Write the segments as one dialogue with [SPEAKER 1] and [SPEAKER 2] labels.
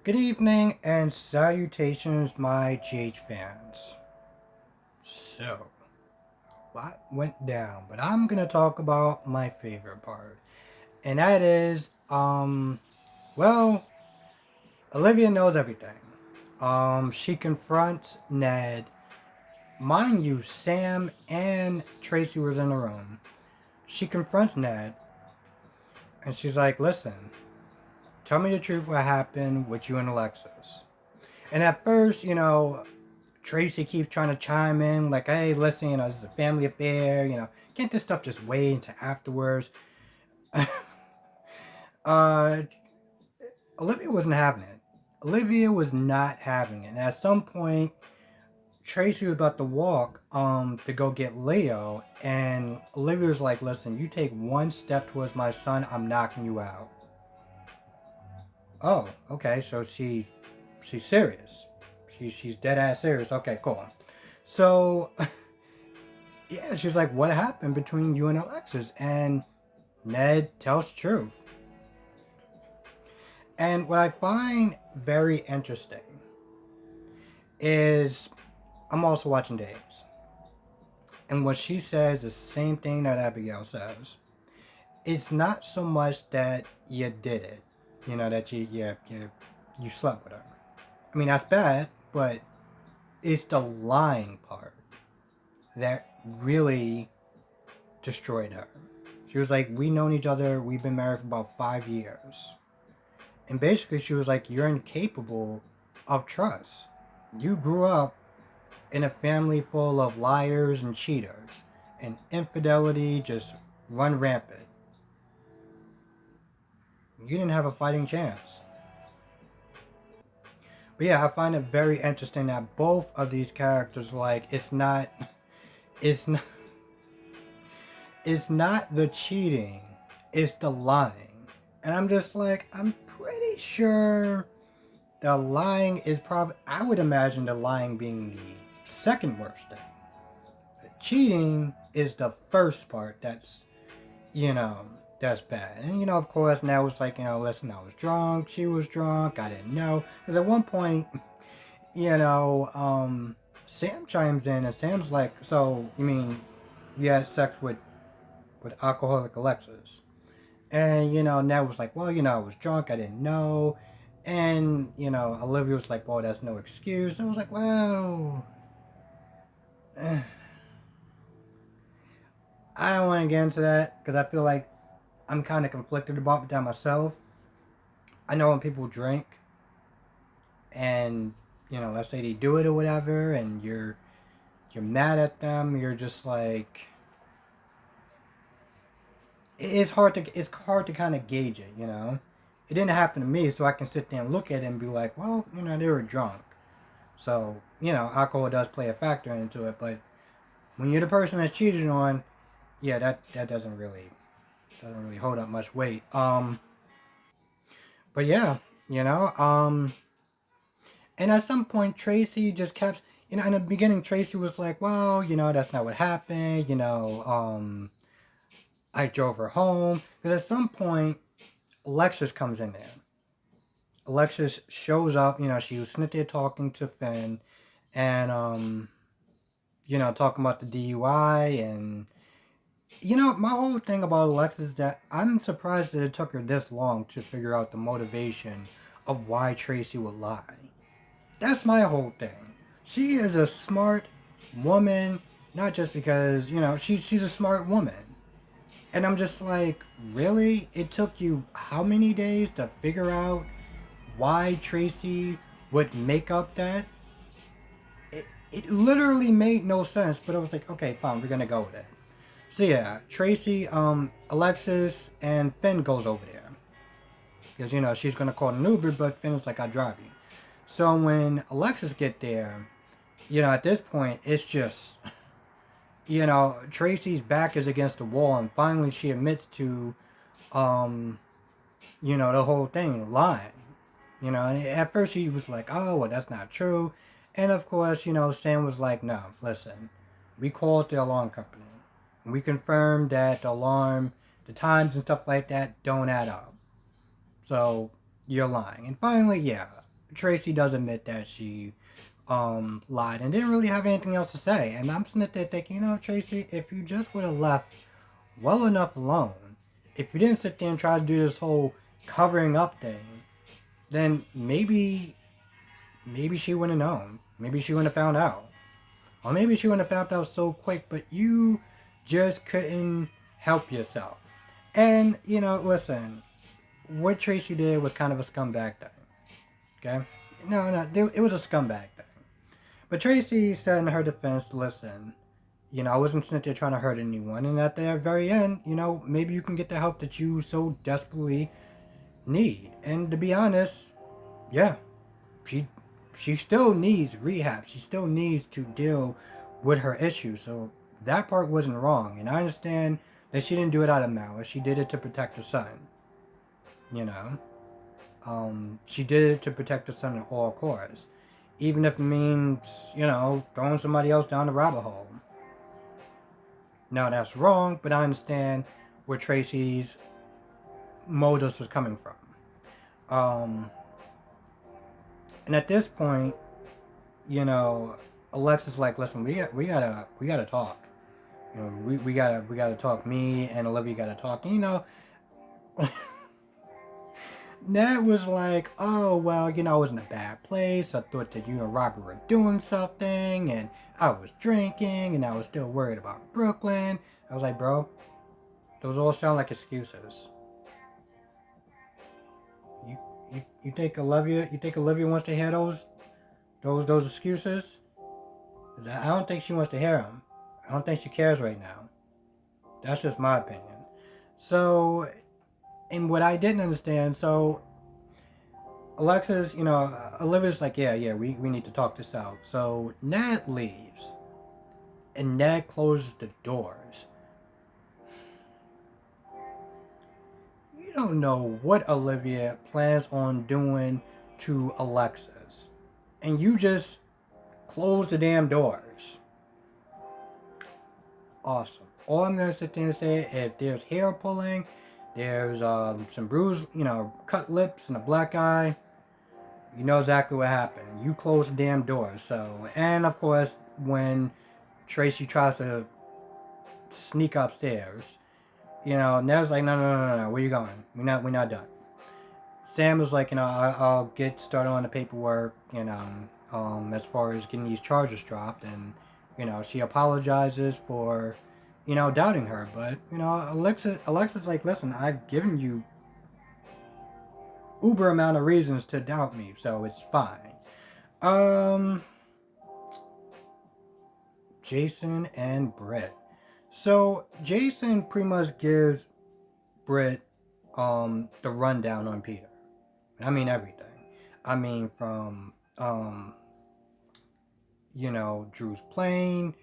[SPEAKER 1] Good evening and salutations, my GH fans. So, a lot went down, but I'm gonna talk about my favorite part, and that is, well, Olivia knows everything. She confronts Ned. Mind you, Sam and Tracy was in the room. She confronts Ned, and she's like, "Listen, tell me the truth. What happened with you and Alexis?" And at first, Tracy keeps trying to chime in, like, hey, listen, this is a family affair, can't this stuff just wait until afterwards? uh, Olivia wasn't having it. Olivia was not having it. And at some point, Tracy was about to walk to go get Leo, and Olivia was like, listen, you take one step towards my son, I'm knocking you out. Oh, okay, so she's serious. She's dead ass serious. Okay, cool. So yeah, she's like, what happened between you and Alexis? And Ned tells the truth. And what I find very interesting is I'm also watching Dave's. And what she says is the same thing that Abigail says. It's not so much that you did it, that you slept with her. I mean, that's bad, but it's the lying part that really destroyed her. She was like, we known each other, we've been married for about 5 years. And basically she was like, you're incapable of trust. You grew up in a family full of liars and cheaters, and infidelity just run rampant. You didn't have a fighting chance. But yeah, I find it very interesting that both of these characters, like, it's not it's not the cheating, it's the lying. And I'm just like, I'm pretty sure the lying is probably, I would imagine the lying being the second worst thing. The cheating is the first part you know, that's bad. And, of course, now it's like, listen, I was drunk, she was drunk, I didn't know. Because at one point, Sam chimes in and Sam's like, so, you mean you had sex with alcoholic Alexis? And, Ned was like, well, I was drunk, I didn't know. And, Olivia was like, well, that's no excuse. And I was like, well, I don't want to get into that because I feel like I'm kind of conflicted about that myself. I know when people drink and, let's say they do it or whatever, and you're mad at them, you're just like, it's hard to kind of gauge it, It didn't happen to me, so I can sit there and look at it and be like, well, they were drunk. So, alcohol does play a factor into it, but when you're the person that's cheated on, yeah, that doesn't really hold up much weight. But yeah, you know, um, and at some point Tracy just kept, in the beginning Tracy was like, well, that's not what happened. I drove her home. Because at some point Alexis comes in there. Alexis shows up. She was sitting there talking to Finn, and talking about the DUI. And my whole thing about Alexis is that I'm surprised that it took her this long to figure out the motivation of why Tracy would lie. That's my whole thing. She is a smart woman, not just because, she's a smart woman. And I'm just like, really? It took you how many days to figure out why Tracy would make up that? It literally made no sense, but I was like, okay, fine, we're gonna go with it. So yeah, Tracy, Alexis, and Finn goes over there. Because, she's gonna call an Uber, but Finn was like, I'll drive you. So when Alexis get there, at this point, it's just, Tracy's back is against the wall, and finally she admits to, the whole thing, lying. And at first she was like, oh, well, that's not true. And of course, Sam was like, no, listen, we called the alarm company. We confirmed that the times and stuff like that don't add up. So you're lying. And finally, yeah, Tracy does admit that she lied and didn't really have anything else to say. And I'm sitting there thinking, Tracy, if you just would have left well enough alone, if you didn't sit there and try to do this whole covering up thing, then maybe she wouldn't have known. Maybe she wouldn't have found out. Or maybe she wouldn't have found out so quick, but you just couldn't help yourself. And, listen, what Tracy did was kind of a scumbag thing. Okay? No, it was a scumbag thing. But Tracy said in her defense, listen, I wasn't sitting there trying to hurt anyone. And at the very end, maybe you can get the help that you so desperately need. And to be honest, yeah, she still needs rehab. She still needs to deal with her issues. So that part wasn't wrong. And I understand that she didn't do it out of malice. She did it to protect her son. She did it to protect her son at all costs. Even if it means, throwing somebody else down the rabbit hole. Now that's wrong, but I understand where Tracy's motives was coming from. And at this point, Alexa's like, listen, we gotta talk. We gotta talk. Me and Olivia gotta talk. And, Ned was like, oh, well, I was in a bad place. I thought that you and Robert were doing something, and I was drinking, and I was still worried about Brooklyn. I was like, bro, those all sound like excuses. You think Olivia wants to hear those excuses? I don't think she wants to hear them. I don't think she cares right now. That's just my opinion. So, and what I didn't understand, so Alexis, Olivia's like, yeah, we need to talk this out. So Ned leaves, and Ned closes the doors. You don't know what Olivia plans on doing to Alexis, and you just close the damn doors. Awesome. All I'm gonna sit there and say, if there's hair pulling, there's some bruised, cut lips and a black eye, you know exactly what happened. You close the damn doors. So, and of course, when Tracy tries to sneak upstairs, Ned's like, no, where you going? We're not done. Sam was like, I'll get started on the paperwork, as far as getting these charges dropped, and she apologizes for doubting her, but Alexa's like, listen, I've given you uber amount of reasons to doubt me, so it's fine. Jason and Britt. So Jason pretty much gives Britt the rundown on Peter. I mean everything. I mean from Drew's plane,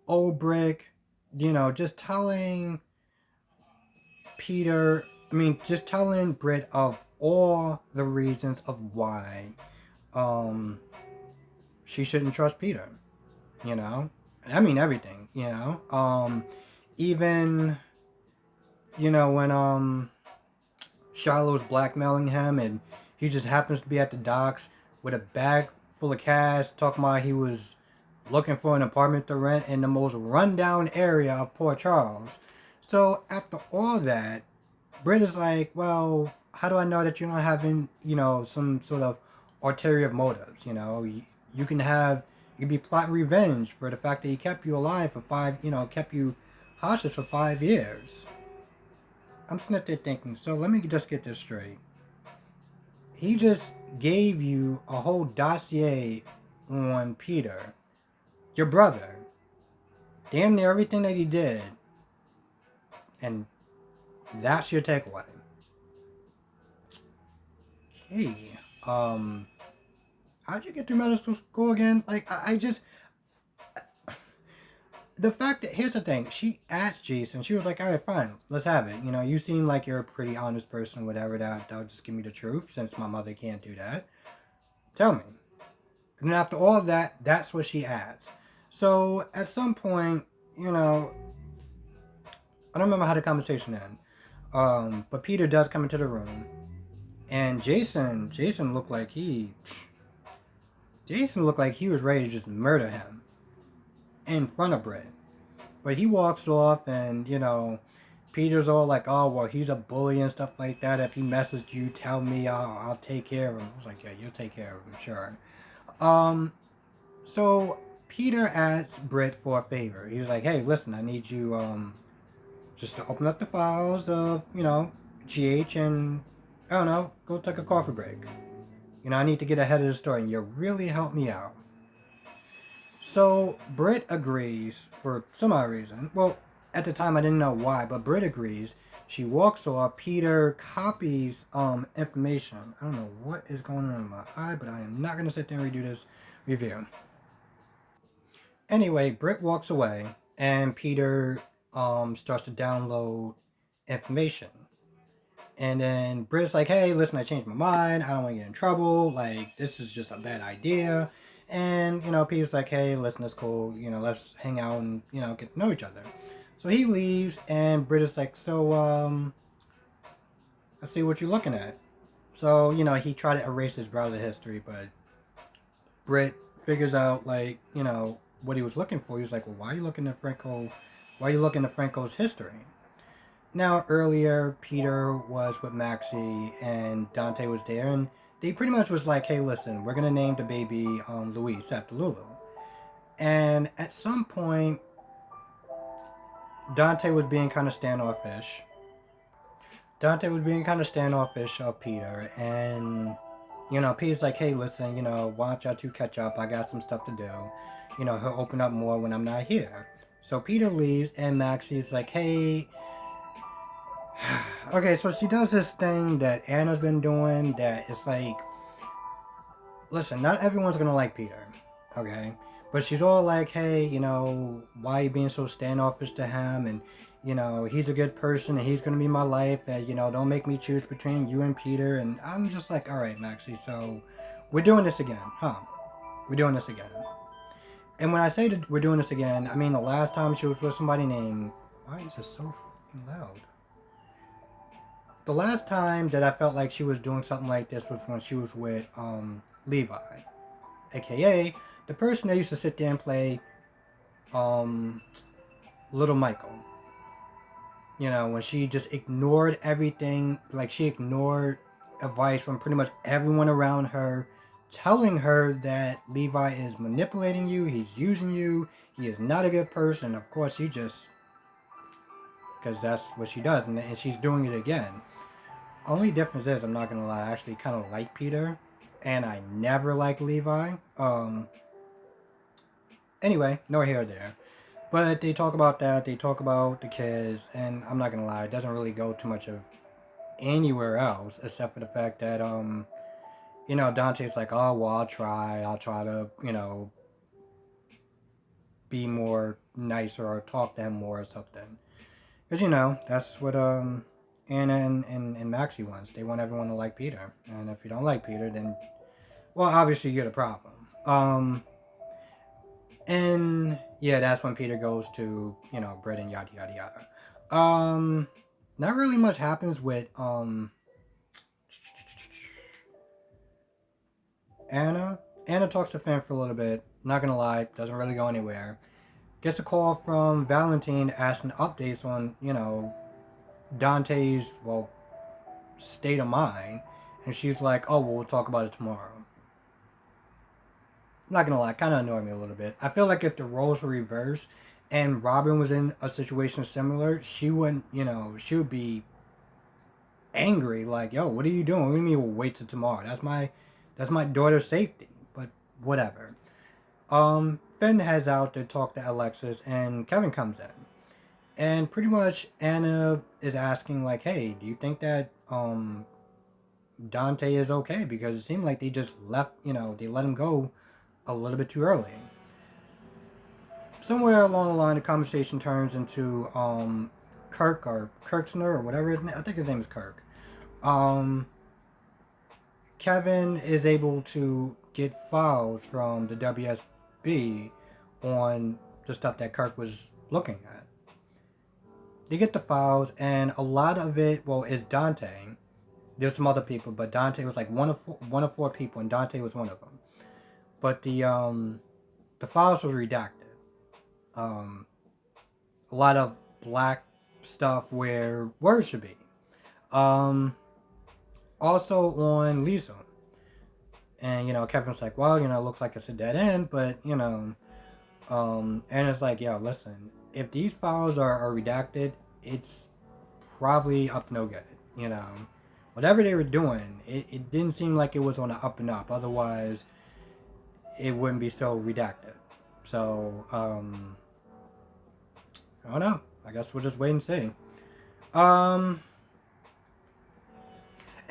[SPEAKER 1] Old Brick, just telling just telling Britt of all the reasons of why she shouldn't trust Peter. I mean everything, even when Shiloh's blackmailing him and he just happens to be at the docks with a bag full of cash, talking about he was looking for an apartment to rent in the most rundown area of Port Charles. So after all that, Britt is like, well, how do I know that you're not having, some sort of ulterior motives? You can be plotting revenge for the fact that he kept you alive for kept you hostage for 5 years. I'm sitting there thinking, so let me just get this straight. He just gave you a whole dossier on Peter, your brother, damn near everything that he did, and that's your takeaway. Hey, how'd you get through medical school again? Like, the fact that, here's the thing, she asked Jason, she was like, alright, fine, let's have it. You seem like you're a pretty honest person, whatever, that'll just give me the truth, since my mother can't do that. Tell me. And then after all that, that's what she asked. So, at some point, I don't remember how the conversation ended, but Peter does come into the room, and Jason looked like he Jason looked like he was ready to just murder him in front of Britt. But he walks off, and, Peter's all like, oh, well, he's a bully and stuff like that. If he messes you, tell me, I'll take care of him. I was like, yeah, you'll take care of him, sure. So Peter asks Britt for a favor. He's like, hey, listen, I need you, just to open up the files of, GH and, I don't know, go take a coffee break. I need to get ahead of the story, and you really helped me out. So Britt agrees for some odd reason. Well, at the time I didn't know why, but Britt agrees. She walks off. Peter copies information. I don't know what is going on in my eye, but I am not going to sit there and redo this review. Anyway, Britt walks away, and Peter starts to download information. And then Britt's like, hey, listen, I changed my mind. I don't want to get in trouble. Like, this is just a bad idea. And, Peter's like, hey, listen, it's cool. Let's hang out and, get to know each other. So he leaves, and Britt is like, so, let's see what you're looking at. So, he tried to erase his browser history, but Britt figures out, like, what he was looking for. He was like, well, why are you looking at Franco's history? Now, earlier, Peter was with Maxie, and Dante was there, and they pretty much was like, hey, listen, we're going to name the baby Luis after Lulu. And at some point, Dante was being kind of standoffish. Of Peter, and, Peter's like, hey, listen, why don't y'all two catch up? I got some stuff to do. He'll open up more when I'm not here. So Peter leaves, and Maxie's like, hey... Okay, so she does this thing that Anna's been doing that it's like, listen, not everyone's gonna like Peter, okay? But she's all like, hey, why are you being so standoffish to him? And, he's a good person and he's gonna be my life. And, don't make me choose between you and Peter. And I'm just like, all right, Maxie, so we're doing this again, huh? We're doing this again. And when I say that we're doing this again, I mean the last time she was with somebody named... Why is this so fucking loud? The last time that I felt like she was doing something like this was when she was with Levi, aka the person that used to sit there and play Little Michael. When she just ignored everything, like she ignored advice from pretty much everyone around her, telling her that Levi is manipulating you, he's using you, he is not a good person. Of course, she just... because that's what she does, and she's doing it again. Only difference is, I'm not gonna lie, I actually kind of like Peter, and I never liked Levi. Anyway, nor here or there. But they talk about that, they talk about the kids, and I'm not gonna lie, it doesn't really go too much of anywhere else, except for the fact that, Dante's like, oh, well, I'll try to, be more nicer or talk to him more or something. Because, that's what, Anna and Maxie wants. They want everyone to like Peter. And if you don't like Peter, then... well, obviously you're the problem. And... yeah, that's when Peter goes to, Britt and yada yada yada. Not really much happens with, Anna. Anna talks to Finn for a little bit. Not gonna lie, doesn't really go anywhere. Gets a call from Valentine asking updates on, Dante's, state of mind. And she's like, oh, well, we'll talk about it tomorrow. I'm not gonna lie, kind of annoyed me a little bit. I feel like if the roles were reversed and Robin was in a situation similar, she wouldn't, she would be angry, like, yo, what are you doing? What do you mean we'll wait till tomorrow? That's my daughter's safety. But whatever. Finn heads out to talk to Alexis, and Kevin comes in. And pretty much Anna is asking, like, hey, do you think that Dante is okay? Because it seemed like they just left, they let him go a little bit too early. Somewhere along the line, the conversation turns into Kirk or Kirksner or whatever his name. I think his name is Kirk. Kevin is able to get files from the WSB on the stuff that Kirk was looking at. They get the files, and a lot of it, is Dante. There's some other people, but Dante was like one of four people, and Dante was one of them. but the files were redacted. Um, a lot of black stuff where words should be. Um, Also on Lisa. And, Kevin's like, well, it looks like it's a dead end, but, and it's like, yo, listen, if these files are redacted, it's probably up to no good, Whatever they were doing, it didn't seem like it was on the up and up. Otherwise, it wouldn't be so redacted. So, I don't know. I guess we'll just wait and see. And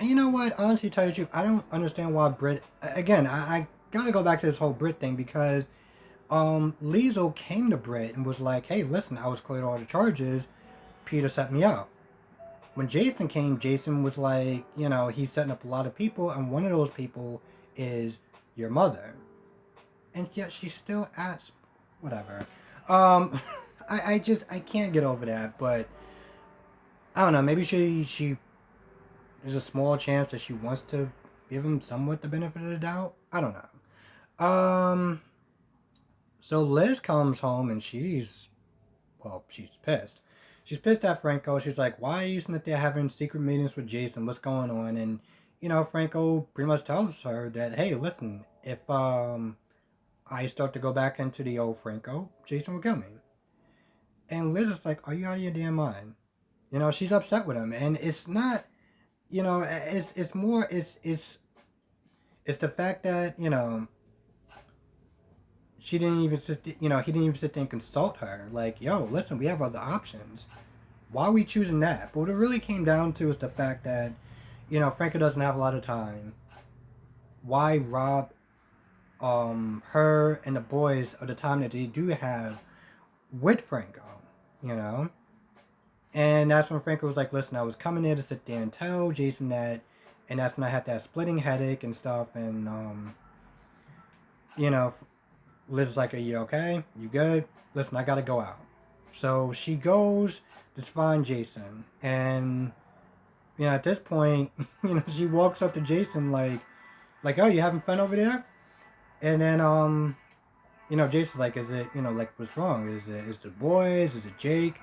[SPEAKER 1] you know what? Honestly, tell you the truth, I don't understand why Brit. Again, I gotta go back to this whole Brit thing because Liesl came to Brit and was like, "Hey, listen, I was cleared all the charges. Peter set me up." When Jason came, Jason was like, he's setting up a lot of people, and one of those people is your mother. And yet she still asks, whatever. I can't get over that, but I don't know, maybe she there's a small chance that she wants to give him somewhat the benefit of the doubt. I don't know. So Liz comes home and she's pissed. She's pissed at Franco. She's like, why are you sitting there having secret meetings with Jason? What's going on? And, Franco pretty much tells her that, hey, listen, if I start to go back into the old Franco, Jason will kill me. And Liz is like, are you out of your damn mind? She's upset with him. And it's not, it's more, it's the fact that, she didn't even sit, he didn't even sit there and consult her. Like, yo, listen, we have other options. Why are we choosing that? But what it really came down to is the fact that, Franco doesn't have a lot of time. Why rob her and the boys of the time that they do have with Franco, And that's when Franco was like, listen, I was coming there to sit there and tell Jason that, and that's when I had that splitting headache and stuff, and, Liv's like, are you okay? You good? Listen, I gotta go out. So she goes to find Jason. And, at this point, she walks up to Jason like, oh, you having fun over there? And then, Jason's like, is it, like, what's wrong? Is the boys? Is it Jake?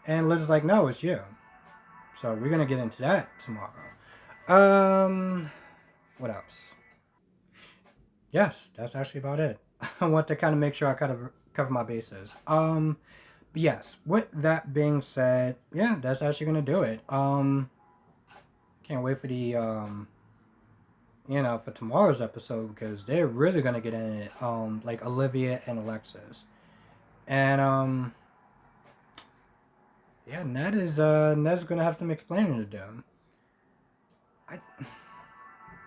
[SPEAKER 1] And Liz is like, no, it's you. So we're gonna get into that tomorrow. What else? Yes, that's actually about it. I want to kind of make sure I kind of cover my bases. Yes, with that being said, yeah, that's actually gonna do it. Can't wait for the for tomorrow's episode because they're really gonna get in it. Like Olivia and Alexis, and yeah, Ned's gonna have some explaining to do.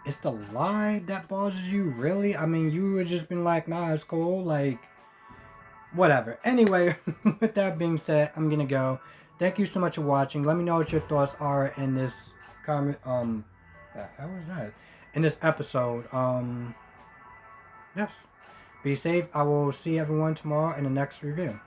[SPEAKER 1] It's the lie that bothers you, really? I mean, you would just been like, nah, it's cool, like, whatever. Anyway, with that being said, I'm gonna go. Thank you so much for watching. Let me know what your thoughts are in this comment, the hell was that? In this episode, yes. Be safe. I will see everyone tomorrow in the next review.